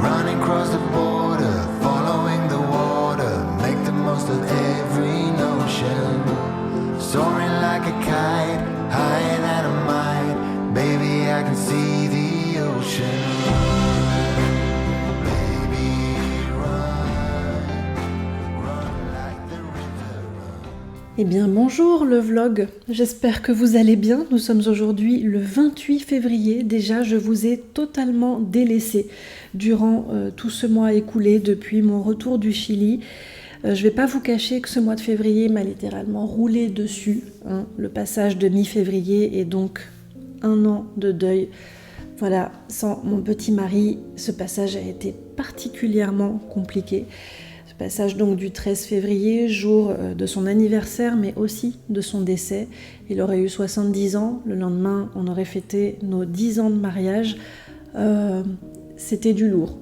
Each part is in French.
Running across the border, following Eh bien bonjour le vlog, j'espère que vous allez bien. Nous sommes aujourd'hui le 28 février, déjà je vous ai totalement délaissé durant tout ce mois écoulé depuis mon retour du Chili. Je ne vais pas vous cacher que ce mois de février m'a littéralement roulé dessus, hein. Le passage de mi-février et donc un an de deuil. Voilà, sans mon petit mari, ce passage a été particulièrement compliqué. Passage donc du 13 février, jour de son anniversaire, mais aussi de son décès. Il aurait eu 70 ans. Le lendemain, on aurait fêté nos 10 ans de mariage. C'était du lourd.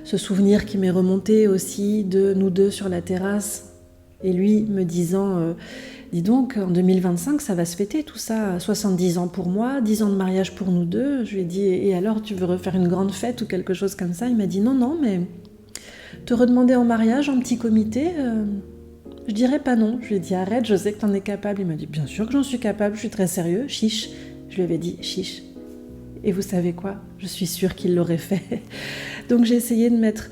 Ce souvenir qui m'est remonté aussi de nous deux sur la terrasse. Et lui me disant, dis donc, en 2025, ça va se fêter tout ça. 70 ans pour moi, 10 ans de mariage pour nous deux. Je lui ai dit, et alors, tu veux refaire une grande fête ou quelque chose comme ça? Il m'a dit, non, mais... te redemander en mariage en petit comité, je dirais pas non. Je lui ai dit arrête, je sais que t'en es capable. Il m'a dit bien sûr que j'en suis capable, je suis très sérieux, chiche. Je lui avais dit chiche. Et vous savez quoi? Je suis sûre qu'il l'aurait fait. Donc j'ai essayé de mettre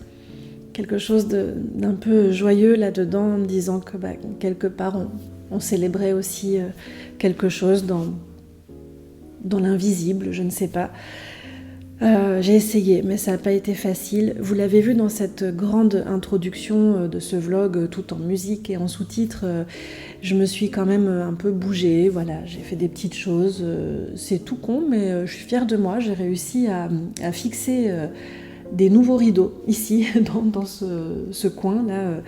quelque chose d'un peu joyeux là-dedans en me disant que quelque part on célébrait aussi quelque chose dans l'invisible, je ne sais pas. J'ai essayé, mais ça n'a pas été facile. Vous l'avez vu dans cette grande introduction de ce vlog, tout en musique et en sous-titres, je me suis quand même un peu bougée, voilà, j'ai fait des petites choses, c'est tout con, mais je suis fière de moi, j'ai réussi à fixer des nouveaux rideaux ici, dans ce coin-là,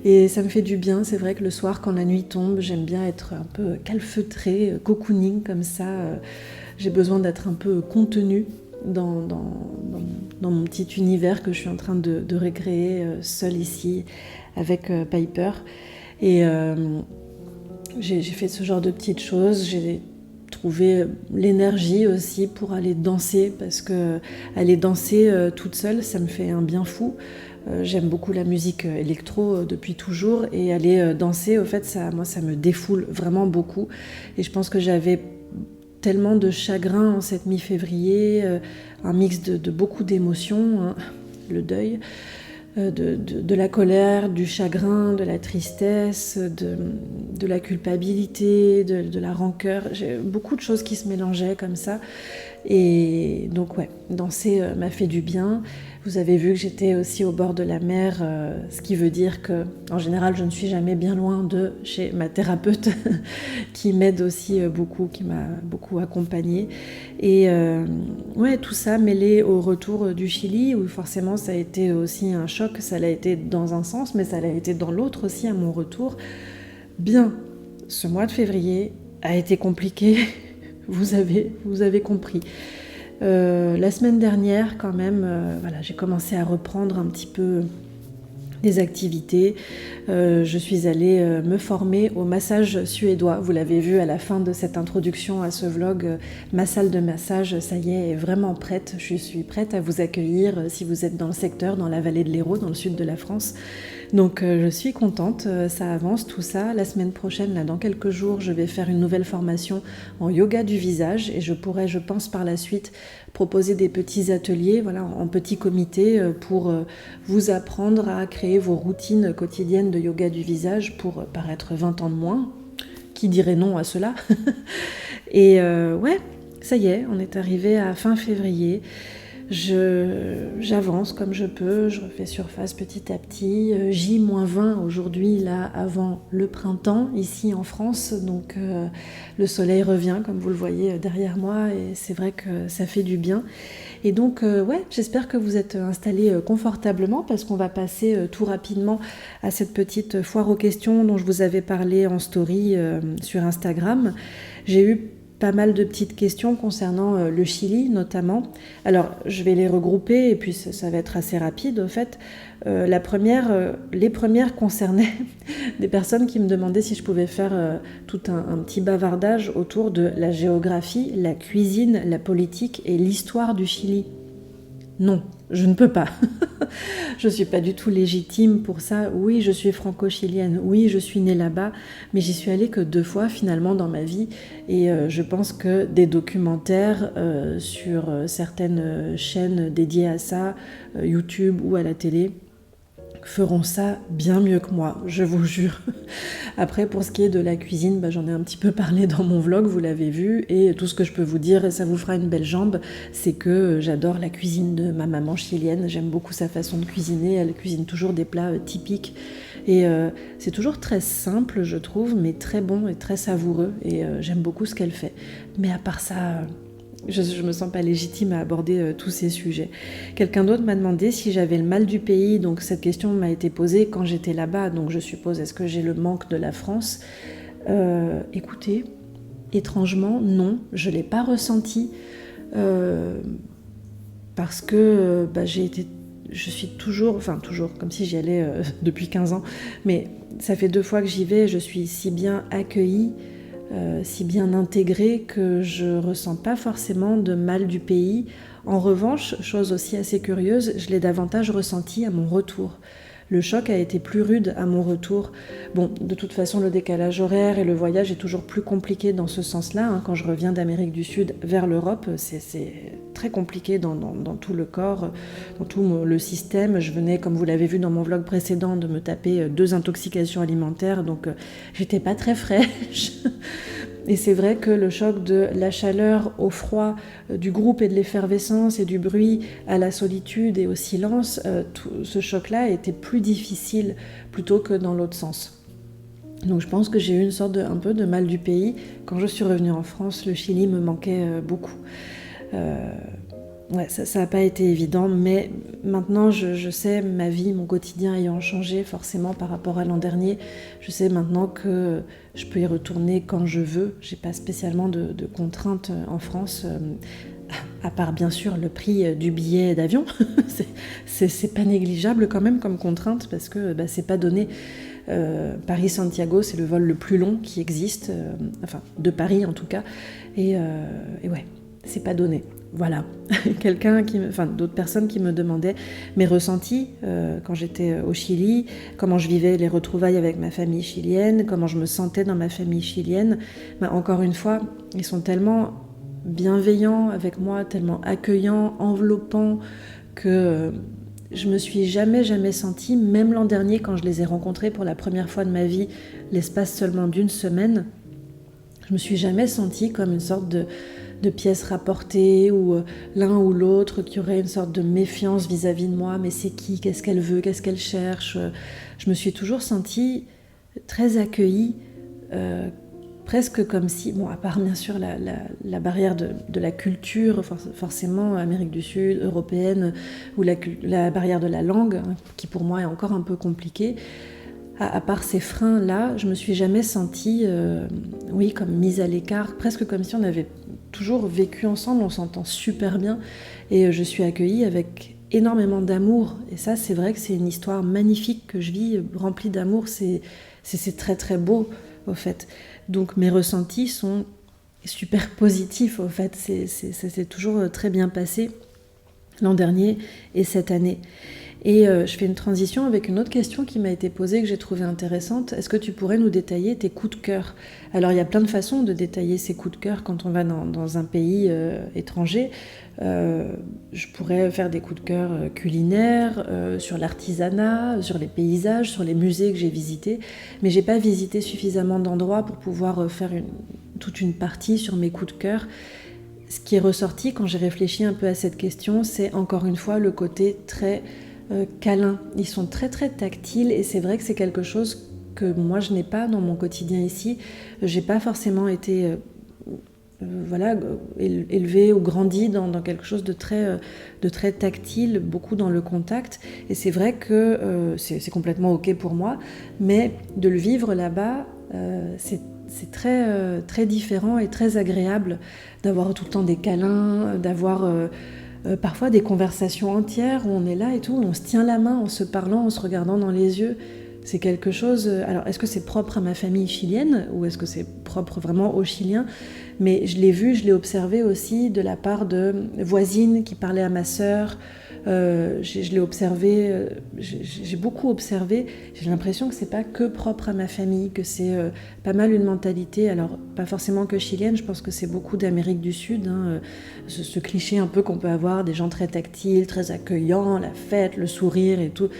et ça me fait du bien. C'est vrai que le soir, quand la nuit tombe, j'aime bien être un peu calfeutrée, cocooning comme ça, j'ai besoin d'être un peu contenue dans mon petit univers que je suis en train de recréer seule ici avec Piper. Et j'ai fait ce genre de petites choses. J'ai trouvé l'énergie aussi pour aller danser, parce que aller danser toute seule, ça me fait un bien fou. J'aime beaucoup la musique électro depuis toujours, et aller danser, au fait, moi ça me défoule vraiment beaucoup. Et je pense que j'avais tellement de chagrin en cette mi-février, un mix de beaucoup d'émotions, hein, le deuil, de la colère, du chagrin, de la tristesse, de la culpabilité, de la rancœur. J'ai beaucoup de choses qui se mélangeaient comme ça. Et donc ouais, danser m'a fait du bien. Vous avez vu que j'étais aussi au bord de la mer, ce qui veut dire que, en général, je ne suis jamais bien loin de chez ma thérapeute qui m'aide aussi beaucoup, qui m'a beaucoup accompagnée. Et ouais, tout ça mêlé au retour du Chili, où forcément ça a été aussi un choc. Ça l'a été dans un sens, mais ça l'a été dans l'autre aussi à mon retour. Bien, ce mois de février a été compliqué. Vous avez compris. La semaine dernière, quand même, voilà, j'ai commencé à reprendre un petit peu des activités. Je suis allée me former au massage suédois. Vous l'avez vu à la fin de cette introduction à ce vlog, ma salle de massage, ça y est vraiment prête. Je suis prête à vous accueillir si vous êtes dans le secteur, dans la vallée de l'Hérault, dans le sud de la France. Donc je suis contente, ça avance tout ça. La semaine prochaine, là, dans quelques jours, je vais faire une nouvelle formation en yoga du visage, et je pourrai, je pense, par la suite proposer des petits ateliers, voilà, en petit comité, pour vous apprendre à créer vos routines quotidiennes de yoga du visage pour paraître 20 ans de moins. Qui dirait non à cela? Et ouais, ça y est, on est arrivé à fin février. J'avance comme je peux, je refais surface petit à petit. J-20 aujourd'hui, là, avant le printemps, ici en France. Donc le soleil revient, comme vous le voyez derrière moi, et c'est vrai que ça fait du bien. Et donc, ouais, j'espère que vous êtes installés confortablement, parce qu'on va passer tout rapidement à cette petite foire aux questions dont je vous avais parlé en story sur Instagram. J'ai eu pas mal de petites questions concernant le Chili notamment. Alors je vais les regrouper et puis ça va être assez rapide au fait. Les premières concernaient des personnes qui me demandaient si je pouvais faire tout un petit bavardage autour de la géographie, la cuisine, la politique et l'histoire du Chili. Non, je ne peux pas. Je ne suis pas du tout légitime pour ça. Oui, je suis franco-chilienne. Oui, je suis née là-bas. Mais j'y suis allée que 2 fois finalement dans ma vie. Et je pense que des documentaires sur certaines chaînes dédiées à ça, YouTube ou à la télé, feront ça bien mieux que moi, je vous jure. Après, pour ce qui est de la cuisine, j'en ai un petit peu parlé dans mon vlog, vous l'avez vu, et tout ce que je peux vous dire, et ça vous fera une belle jambe, c'est que j'adore la cuisine de ma maman chilienne, j'aime beaucoup sa façon de cuisiner, elle cuisine toujours des plats typiques, et c'est toujours très simple, je trouve, mais très bon et très savoureux, et j'aime beaucoup ce qu'elle fait. Mais à part ça... Je me sens pas légitime à aborder tous ces sujets. Quelqu'un d'autre m'a demandé si j'avais le mal du pays, donc cette question m'a été posée quand j'étais là-bas, donc je suppose, est-ce que j'ai le manque de la France ? Écoutez, étrangement, non, je l'ai pas ressenti, parce que je suis toujours, comme si j'y allais depuis 15 ans, mais ça fait 2 fois que j'y vais, je suis si bien accueillie, si bien intégrée que je ressens pas forcément de mal du pays. En revanche, chose aussi assez curieuse, je l'ai davantage ressenti à mon retour. Le choc a été plus rude à mon retour. Bon, de toute façon, le décalage horaire et le voyage est toujours plus compliqué dans ce sens-là. Quand je reviens d'Amérique du Sud vers l'Europe, c'est très compliqué dans tout le corps, dans tout le système. Je venais, comme vous l'avez vu dans mon vlog précédent, de me taper 2 intoxications alimentaires, donc j'étais pas très fraîche. Et c'est vrai que le choc de la chaleur au froid, du groupe et de l'effervescence et du bruit à la solitude et au silence, tout ce choc-là était plus difficile plutôt que dans l'autre sens. Donc je pense que j'ai eu une sorte un peu de mal du pays. Quand je suis revenue en France, le Chili me manquait beaucoup. Ça n'a pas été évident, mais maintenant je sais, ma vie, mon quotidien ayant changé forcément par rapport à l'an dernier, je sais maintenant que je peux y retourner quand je veux. J'ai pas spécialement de contraintes en France, à part bien sûr le prix du billet d'avion. c'est pas négligeable quand même comme contrainte, parce que c'est pas donné. Paris-Santiago, c'est le vol le plus long qui existe, de Paris en tout cas, et ouais, c'est pas donné. Voilà, d'autres personnes qui me demandaient mes ressentis quand j'étais au Chili, comment je vivais les retrouvailles avec ma famille chilienne, comment je me sentais dans ma famille chilienne. Encore une fois, ils sont tellement bienveillants avec moi, tellement accueillants, enveloppants, que je me suis jamais sentie, même l'an dernier quand je les ai rencontrés pour la première fois de ma vie, l'espace seulement d'1 semaine, je me suis jamais sentie comme une sorte de pièces rapportées, ou l'un ou l'autre qui aurait une sorte de méfiance vis-à-vis de moi. Mais c'est qui ? Qu'est-ce qu'elle veut ? Qu'est-ce qu'elle cherche ? Je me suis toujours sentie très accueillie, presque comme si, à part bien sûr la barrière de la culture, forcément Amérique du Sud, européenne, ou la barrière de la langue, qui pour moi est encore un peu compliquée. À part ces freins-là, je me suis jamais sentie, comme mise à l'écart, presque comme si on avait toujours vécu ensemble, on s'entend super bien, et je suis accueillie avec énormément d'amour, et ça c'est vrai que c'est une histoire magnifique que je vis, remplie d'amour, c'est très très beau au fait. Donc mes ressentis sont super positifs au fait, c'est toujours très bien passé l'an dernier et cette année. Et je fais une transition avec une autre question qui m'a été posée, que j'ai trouvée intéressante. Est-ce que tu pourrais nous détailler tes coups de cœur ? Alors il y a plein de façons de détailler ses coups de cœur quand on va dans un pays étranger. Je pourrais faire des coups de cœur culinaires, sur l'artisanat, sur les paysages, sur les musées que j'ai visités. Mais j'ai pas visité suffisamment d'endroits pour pouvoir faire toute une partie sur mes coups de cœur. Ce qui est ressorti quand j'ai réfléchi un peu à cette question, c'est encore une fois le côté très câlin. Ils sont très très tactiles, et c'est vrai que c'est quelque chose que moi je n'ai pas dans mon quotidien ici. J'ai pas forcément été élevée ou grandie dans quelque chose de très tactile, beaucoup dans le contact, et c'est vrai que c'est complètement ok pour moi, mais de le vivre là-bas, c'est très, très différent et très agréable d'avoir tout le temps des câlins, d'avoir parfois des conversations entières où on est là et tout, on se tient la main en se parlant, en se regardant dans les yeux. C'est quelque chose... Alors, est-ce que c'est propre à ma famille chilienne, ou est-ce que c'est propre vraiment aux Chiliens ? Mais je l'ai vu, je l'ai observé aussi de la part de voisines qui parlaient à ma sœur. Je l'ai observé, j'ai beaucoup observé. J'ai l'impression que c'est pas que propre à ma famille, que c'est pas mal une mentalité, alors pas forcément que chilienne, je pense que c'est beaucoup d'Amérique du Sud, ce cliché un peu qu'on peut avoir des gens très tactiles, très accueillants, la fête, le sourire et tout.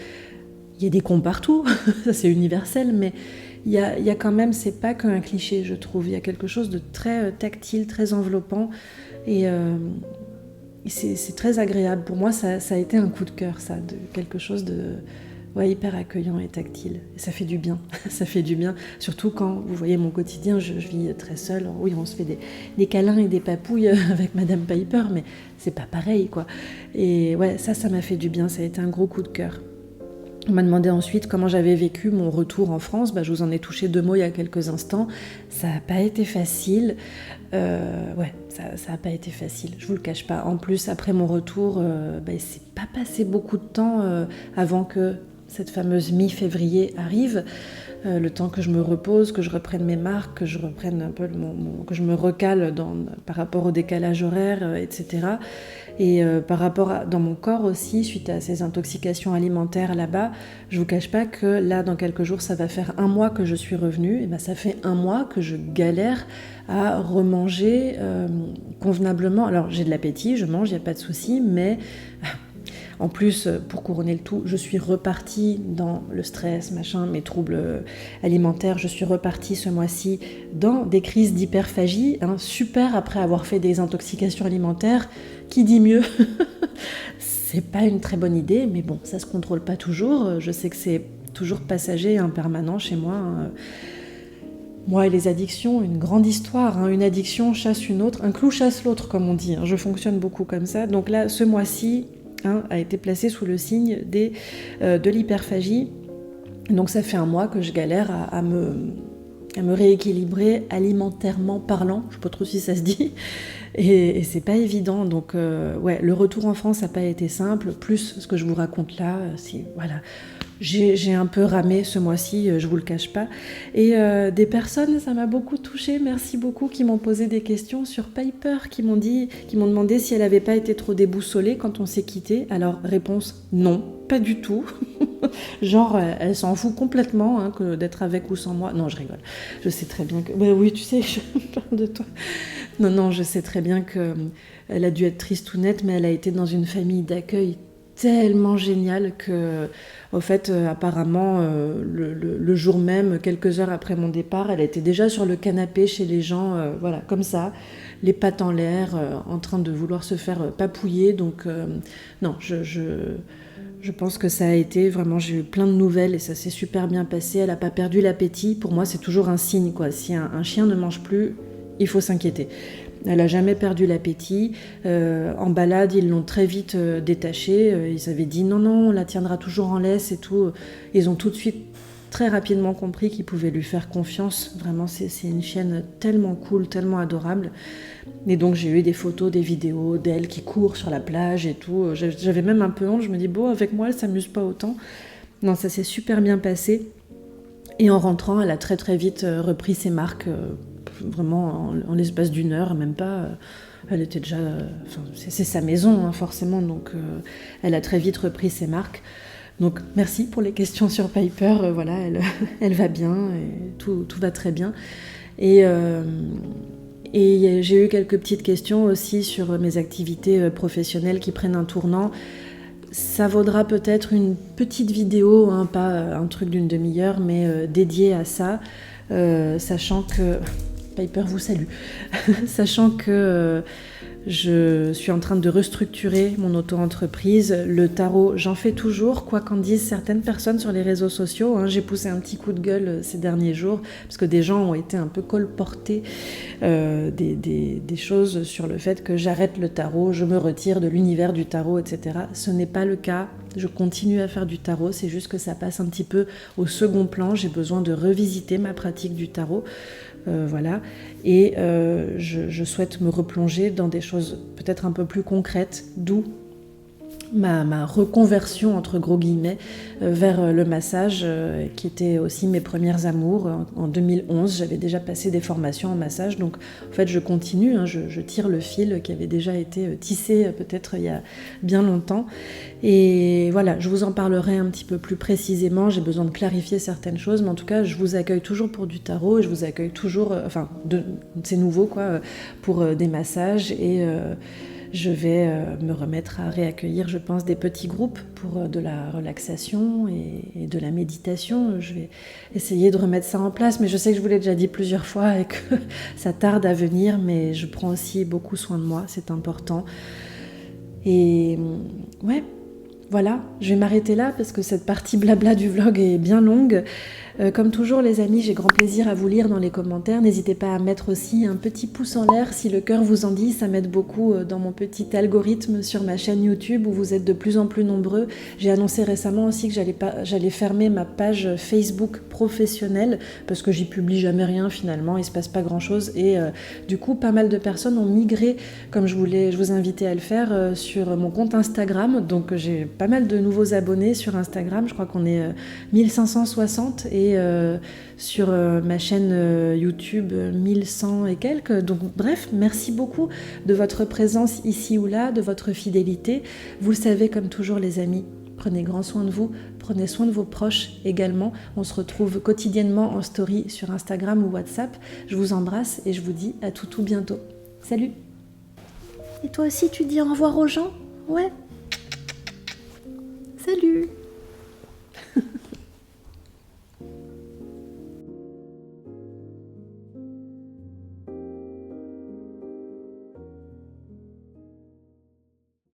il y a des cons partout, ça c'est universel, mais il y a quand même, c'est pas qu'un cliché, je trouve. Il y a quelque chose de très tactile, très enveloppant, et c'est très agréable. Pour moi, ça a été un coup de cœur, ça, de quelque chose de hyper accueillant et tactile. Et ça fait du bien, ça fait du bien. Surtout quand, vous voyez mon quotidien, je vis très seule. Oui, on se fait des câlins et des papouilles avec Madame Piper, mais c'est pas pareil, quoi. Et ouais, ça m'a fait du bien, ça a été un gros coup de cœur. On m'a demandé ensuite comment j'avais vécu mon retour en France. Je vous en ai touché 2 mots il y a quelques instants. Ça n'a pas été facile. Ça n'a pas été facile, je vous le cache pas. En plus, après mon retour, il s'est pas passé beaucoup de temps avant que cette fameuse mi-février arrive. Le temps que je me repose, que je reprenne mes marques, que je reprenne un peu que je me recale par rapport au décalage horaire, etc. Et par rapport dans mon corps aussi, suite à ces intoxications alimentaires là-bas, je vous cache pas que là, dans quelques jours, ça va faire 1 mois que je suis revenue. Et ça fait 1 mois que je galère à remanger convenablement. Alors j'ai de l'appétit, je mange, il n'y a pas de souci, mais en plus, pour couronner le tout, je suis repartie dans le stress, mes troubles alimentaires. Je suis repartie ce mois-ci dans des crises d'hyperphagie. Super après avoir fait des intoxications alimentaires. Qui dit mieux? C'est pas une très bonne idée, mais bon, ça se contrôle pas toujours. Je sais que c'est toujours passager, impermanent chez moi. Moi et les addictions, une grande histoire. Une addiction chasse une autre, un clou chasse l'autre, comme on dit. Je fonctionne beaucoup comme ça. Donc là, ce mois-ci, a été placé sous le signe de l'hyperphagie. Donc ça fait 1 mois que je galère à me rééquilibrer alimentairement parlant. Je ne sais pas trop si ça se dit. Et c'est pas évident. Donc le retour en France n'a pas été simple. Plus ce que je vous raconte là, j'ai un peu ramé ce mois-ci, je vous le cache pas. Et des personnes, ça m'a beaucoup touchée, merci beaucoup, qui m'ont posé des questions sur Piper, qui m'ont demandé si elle n'avait pas été trop déboussolée quand on s'est quitté. Alors, réponse, non, pas du tout. Genre, elle s'en fout complètement que d'être avec ou sans moi. Non, je rigole. Je sais très bien que... oui, tu sais, je parle de toi. Non, je sais très bien qu'elle a dû être triste ou nette, mais elle a été dans une famille d'accueil tellement géniale que, au fait, apparemment, le jour même, quelques heures après mon départ, elle était déjà sur le canapé chez les gens, comme ça, les pattes en l'air, en train de vouloir se faire papouiller. Donc, non, je pense que ça a été vraiment, j'ai eu plein de nouvelles et ça s'est super bien passé. Elle n'a pas perdu l'appétit. Pour moi, c'est toujours un signe, quoi. Si un chien ne mange plus, il faut s'inquiéter. Elle n'a jamais perdu l'appétit. En balade, ils l'ont très vite détachée. Ils avaient dit non, on la tiendra toujours en laisse et tout. Ils ont tout de suite, très rapidement compris qu'ils pouvaient lui faire confiance. Vraiment, c'est une chienne tellement cool, tellement adorable. Et donc, j'ai eu des photos, des vidéos d'elle qui court sur la plage et tout. J'avais même un peu honte. Je me dis, avec moi, elle s'amuse pas autant. Non, ça s'est super bien passé. Et en rentrant, elle a très très vite repris ses marques. Vraiment en l'espace d'1 heure, même pas, elle était déjà... c'est sa maison, forcément, donc elle a très vite repris ses marques. Donc merci pour les questions sur Piper, elle va bien, et tout va très bien. Et j'ai eu quelques petites questions aussi sur mes activités professionnelles qui prennent un tournant. Ça vaudra peut-être une petite vidéo, pas un truc d'une demi-heure, mais dédiée à ça, sachant que... Piper vous salue. Sachant que je suis en train de restructurer mon auto-entreprise. Le tarot, j'en fais toujours, quoi qu'en disent certaines personnes sur les réseaux sociaux. J'ai poussé un petit coup de gueule ces derniers jours, parce que des gens ont été un peu colportés des choses sur le fait que j'arrête le tarot, je me retire de l'univers du tarot, etc. Ce n'est pas le cas. Je continue à faire du tarot, c'est juste que ça passe un petit peu au second plan. J'ai besoin de revisiter ma pratique du tarot. Et je souhaite me replonger dans des choses peut-être un peu plus concrètes, d'où ma reconversion entre gros guillemets vers le massage qui était aussi mes premières amours. En 2011, j'avais déjà passé des formations en massage, donc en fait je continue, je tire le fil qui avait déjà été tissé peut-être il y a bien longtemps. Et voilà, je vous en parlerai un petit peu plus précisément, j'ai besoin de clarifier certaines choses, mais en tout cas je vous accueille toujours pour du tarot et je vous accueille toujours, c'est nouveau pour des massages et je vais me remettre à réaccueillir, je pense, des petits groupes pour de la relaxation et de la méditation. Je vais essayer de remettre ça en place, mais je sais que je vous l'ai déjà dit plusieurs fois et que ça tarde à venir, mais je prends aussi beaucoup soin de moi, c'est important. Et ouais, voilà, je vais m'arrêter là parce que cette partie blabla du vlog est bien longue. Comme toujours les amis, j'ai grand plaisir à vous lire dans les commentaires. N'hésitez pas à mettre aussi un petit pouce en l'air si le cœur vous en dit. Ça m'aide beaucoup dans mon petit algorithme sur ma chaîne YouTube où vous êtes de plus en plus nombreux. J'ai annoncé récemment aussi que j'allais fermer ma page Facebook professionnelle parce que j'y publie jamais rien finalement, il se passe pas grand chose. Et du coup, pas mal de personnes ont migré, comme je vous invitais à le faire, sur mon compte Instagram. Donc j'ai pas mal de nouveaux abonnés sur Instagram. Je crois qu'on est 1560 et sur ma chaîne YouTube 1100 et quelques. Donc bref, merci beaucoup de votre présence ici ou là, de votre fidélité. Vous le savez, comme toujours les amis, prenez grand soin de vous, prenez soin de vos proches également. On se retrouve quotidiennement en story sur Instagram ou WhatsApp. Je vous embrasse et je vous dis à tout bientôt. Salut! Et toi aussi tu dis au revoir aux gens? Ouais. Salut!